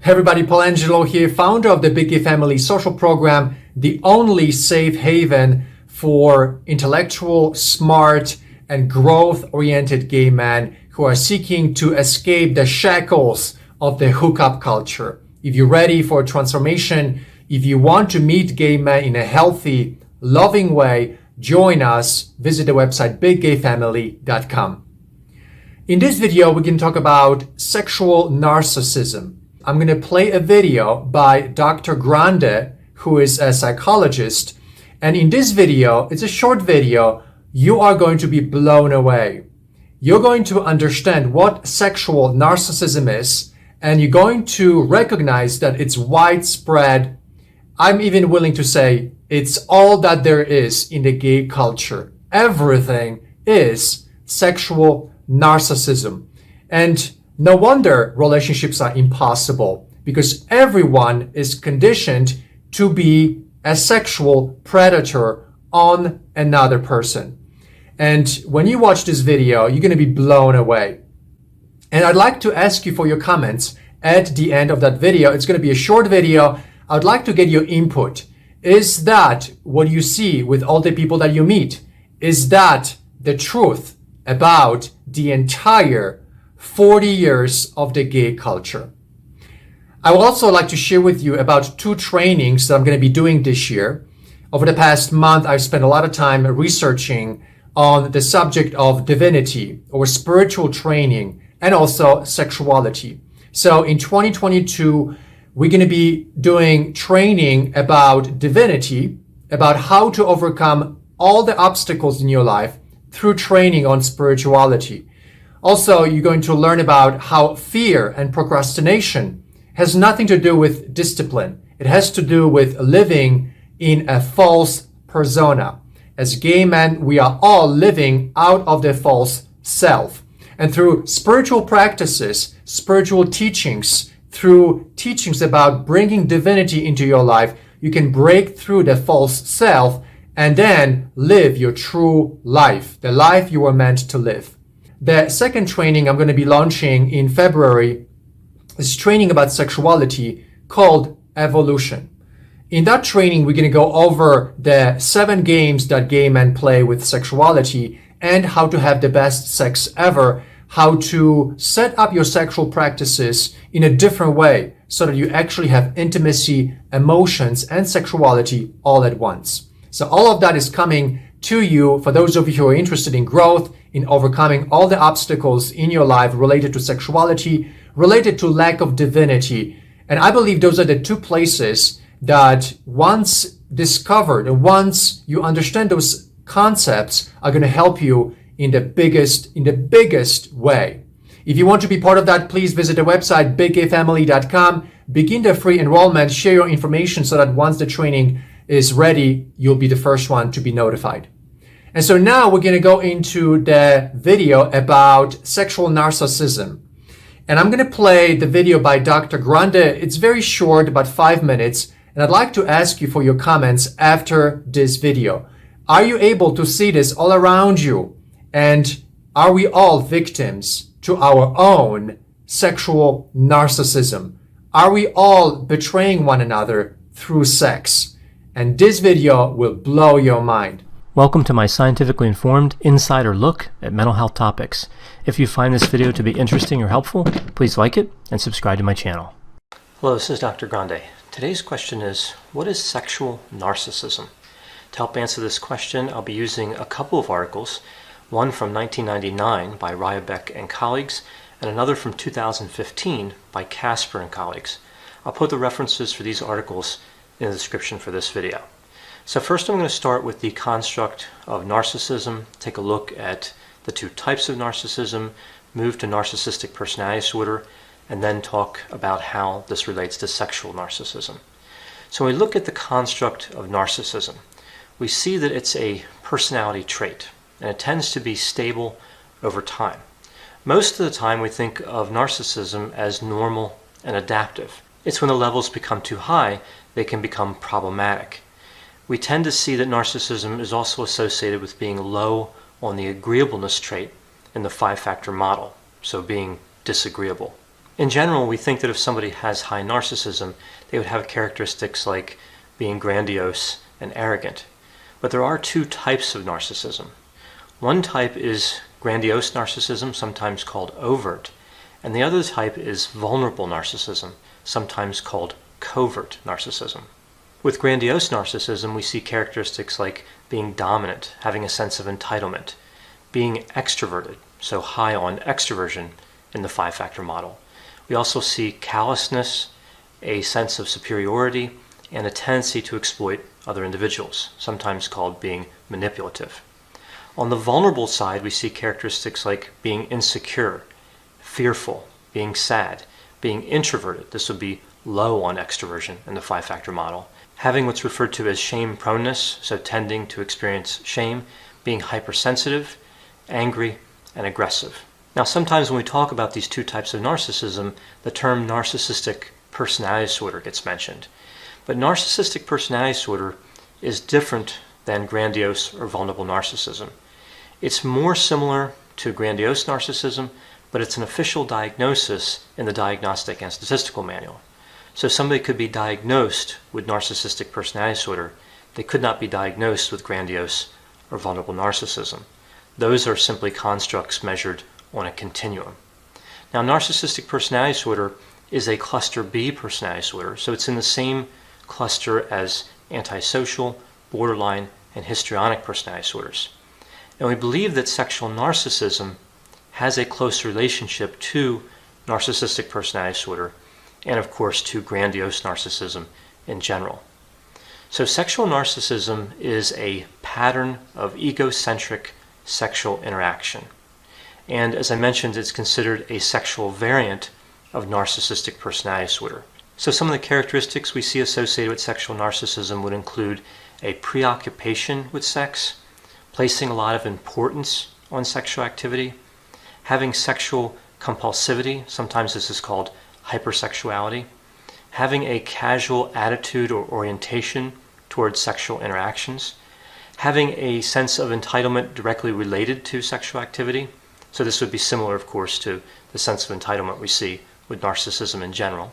Hey everybody, Paul Angelo here, founder of the Big Gay Family social program, the only safe haven for intellectual, smart, and growth-oriented gay men who are seeking to escape the shackles of the hookup culture. If you're ready for a transformation, if you want to meet gay men in a healthy, loving way, join us. Visit the website biggayfamily.com. In this video, we can talk about sexual narcissism. I'm going to play a video by Dr. Grande, who is a psychologist. And in this video, it's a short video, you are going to be blown away. You're going to understand what sexual narcissism is, and you're going to recognize that it's widespread. I'm even willing to say it's all that there is in the gay culture. Everything is sexual narcissism. And no wonder relationships are impossible, because everyone is conditioned to be a sexual predator on another person. And when you watch this video, you're going to be blown away. And I'd like to ask you for your comments at the end of that video. It's going to be a short video. I'd like to get your input. Is that what you see with all the people that you meet? Is that the truth about the entire 40 years of the gay culture? I would also like to share with you about 2 trainings that I'm going to be doing this year. Over the past month, I've spent a lot of time researching on the subject of divinity or spiritual training and also sexuality. So in 2022, we're going to be doing training about divinity, about how to overcome all the obstacles in your life through training on spirituality. Also, you're going to learn about how fear and procrastination has nothing to do with discipline. It has to do with living in a false persona. As gay men, we are all living out of the false self. And through spiritual practices, spiritual teachings, through teachings about bringing divinity into your life, you can break through the false self and then live your true life, the life you were meant to live. The second training I'm going to be launching in February is training about sexuality called Evolution. In that training, we're going to go over the 7 games that gay men play with sexuality and how to have the best sex ever, how to set up your sexual practices in a different way so that you actually have intimacy, emotions, and sexuality all at once. So all of that is coming to you for those of you who are interested in growth, in overcoming all the obstacles in your life related to sexuality, related to lack of divinity. And I believe those are the 2 places that once discovered and once you understand those concepts are going to help you in the biggest way. If you want to be part of that, please visit the website biggayfamily.com, begin the free enrollment, share your information so that once the training is ready, you'll be the first one to be notified. And so now we're going to go into the video about sexual narcissism. And I'm going to play the video by Dr. Grande. It's very short, about 5 minutes. And I'd like to ask you for your comments after this video. Are you able to see this all around you? And are we all victims to our own sexual narcissism? Are we all betraying one another through sex? And this video will blow your mind. Welcome to my scientifically informed insider look at mental health topics. If you find this video to be interesting or helpful, please like it and subscribe to my channel. Hello, this is Dr. Grande. Today's question is, what is sexual narcissism? To help answer this question, I'll be using a couple of articles, one from 1999 by Ryabeck and colleagues, and another from 2015 by Casper and colleagues. I'll put the references for these articles in the description for this video. So first I'm going to start with the construct of narcissism, take a look at the 2 types of narcissism, move to narcissistic personality disorder, and then talk about how this relates to sexual narcissism. So when we look at the construct of narcissism, we see that it's a personality trait, and it tends to be stable over time. Most of the time we think of narcissism as normal and adaptive. It's when the levels become too high, they can become problematic. We tend to see that narcissism is also associated with being low on the agreeableness trait in the 5-factor model, so being disagreeable. In general, we think that if somebody has high narcissism, they would have characteristics like being grandiose and arrogant. But there are two types of narcissism. One type is grandiose narcissism, sometimes called overt, and the other type is vulnerable narcissism, sometimes called covert narcissism. With grandiose narcissism, we see characteristics like being dominant, having a sense of entitlement, being extroverted, so high on extroversion in the five-factor model. We also see callousness, a sense of superiority, and a tendency to exploit other individuals, sometimes called being manipulative. On the vulnerable side, we see characteristics like being insecure, fearful, being sad, being introverted. This would be low on extroversion in the five-factor model. Having what's referred to as shame proneness, so tending to experience shame, being hypersensitive, angry, and aggressive. Now, sometimes when we talk about these two types of narcissism, the term narcissistic personality disorder gets mentioned. But narcissistic personality disorder is different than grandiose or vulnerable narcissism. It's more similar to grandiose narcissism, but it's an official diagnosis in the Diagnostic and Statistical Manual. So somebody could be diagnosed with narcissistic personality disorder. They could not be diagnosed with grandiose or vulnerable narcissism. Those are simply constructs measured on a continuum. Now, narcissistic personality disorder is a cluster B personality disorder, so it's in the same cluster as antisocial, borderline, and histrionic personality disorders. And we believe that sexual narcissism has a close relationship to narcissistic personality disorder and, of course, to grandiose narcissism in general. So sexual narcissism is a pattern of egocentric sexual interaction. And as I mentioned, it's considered a sexual variant of narcissistic personality disorder. So some of the characteristics we see associated with sexual narcissism would include a preoccupation with sex, placing a lot of importance on sexual activity, having sexual compulsivity, sometimes this is called hypersexuality, having a casual attitude or orientation towards sexual interactions, having a sense of entitlement directly related to sexual activity. So this would be similar, of course, to the sense of entitlement we see with narcissism in general.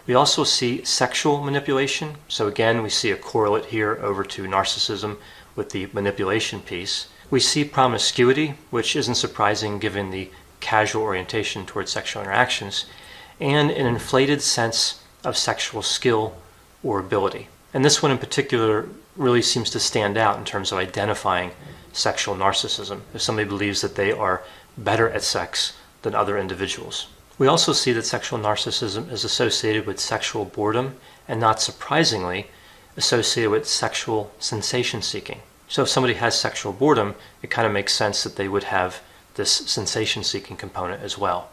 We also see sexual manipulation. So again, we see a correlate here over to narcissism with the manipulation piece. We see promiscuity, which isn't surprising given the casual orientation towards sexual interactions, and an inflated sense of sexual skill or ability. And this one in particular really seems to stand out in terms of identifying sexual narcissism, if somebody believes that they are better at sex than other individuals. We also see that sexual narcissism is associated with sexual boredom and, not surprisingly, associated with sexual sensation seeking. So if somebody has sexual boredom, it kind of makes sense that they would have this sensation seeking component as well.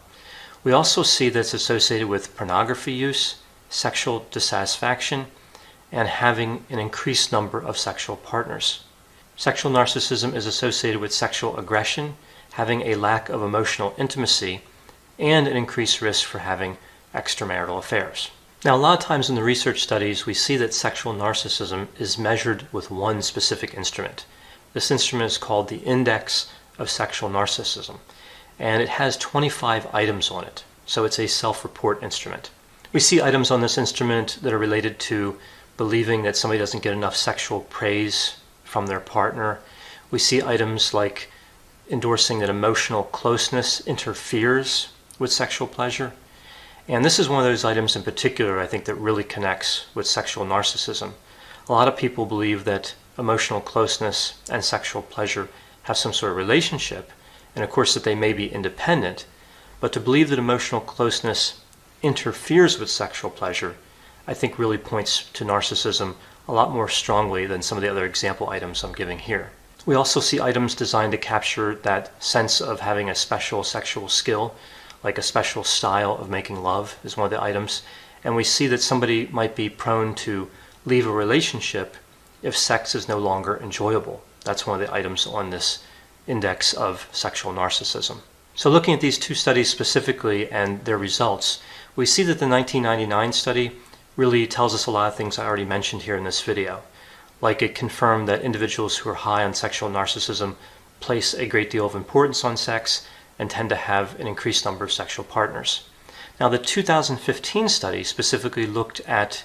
We also see that it's associated with pornography use, sexual dissatisfaction, and having an increased number of sexual partners. Sexual narcissism is associated with sexual aggression, having a lack of emotional intimacy, and an increased risk for having extramarital affairs. Now, a lot of times in the research studies, we see that sexual narcissism is measured with one specific instrument. This instrument is called the Index of Sexual Narcissism, and it has 25 items on it, so it's a self-report instrument. We see items on this instrument that are related to believing that somebody doesn't get enough sexual praise from their partner. We see items like endorsing that emotional closeness interferes with sexual pleasure. And this is one of those items in particular, I think, that really connects with sexual narcissism. A lot of people believe that emotional closeness and sexual pleasure have some sort of relationship, and of course that they may be independent, but to believe that emotional closeness interferes with sexual pleasure, I think really points to narcissism a lot more strongly than some of the other example items I'm giving here. We also see items designed to capture that sense of having a special sexual skill, like a special style of making love is one of the items. And we see that somebody might be prone to leave a relationship if sex is no longer enjoyable. That's one of the items on this index of sexual narcissism. So looking at these two studies specifically and their results, we see that the 1999 study really tells us a lot of things I already mentioned here in this video. Like, it confirmed that individuals who are high on sexual narcissism place a great deal of importance on sex and tend to have an increased number of sexual partners. Now, the 2015 study specifically looked at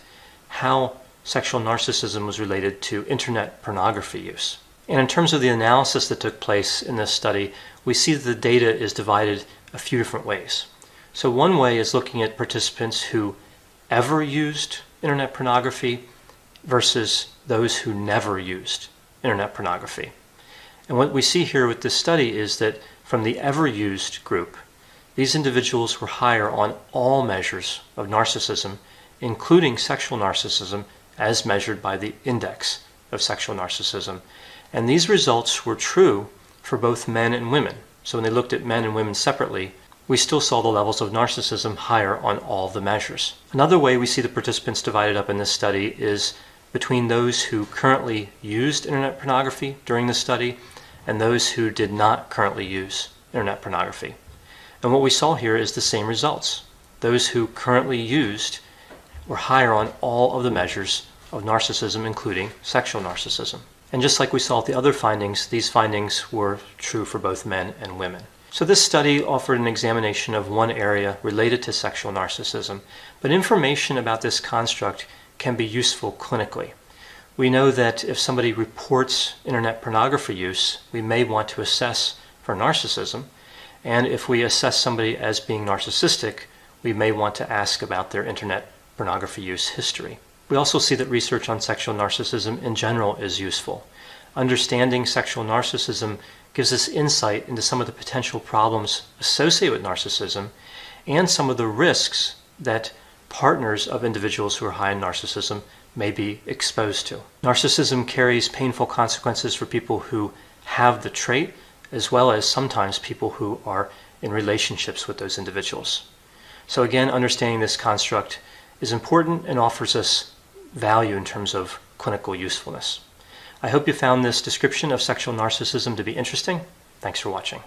how sexual narcissism was related to internet pornography use. And in terms of the analysis that took place in this study, we see that the data is divided a few different ways. So one way is looking at participants who ever used internet pornography versus those who never used internet pornography. And what we see here with this study is that from the ever used group, these individuals were higher on all measures of narcissism, including sexual narcissism as measured by the index of sexual narcissism. And these results were true for both men and women. So when they looked at men and women separately, we still saw the levels of narcissism higher on all the measures. Another way we see the participants divided up in this study is between those who currently used internet pornography during the study and those who did not currently use internet pornography. And what we saw here is the same results. Those who currently used were higher on all of the measures of narcissism, including sexual narcissism. And just like we saw with the other findings, these findings were true for both men and women. So this study offered an examination of one area related to sexual narcissism, but information about this construct can be useful clinically. We know that if somebody reports internet pornography use, we may want to assess for narcissism, and if we assess somebody as being narcissistic, we may want to ask about their internet pornography use history. We also see that research on sexual narcissism in general is useful. Understanding sexual narcissism gives us insight into some of the potential problems associated with narcissism and some of the risks that partners of individuals who are high in narcissism may be exposed to. Narcissism carries painful consequences for people who have the trait, as well as sometimes people who are in relationships with those individuals. So again, understanding this construct is important and offers us value in terms of clinical usefulness. I hope you found this description of sexual narcissism to be interesting. Thanks for watching.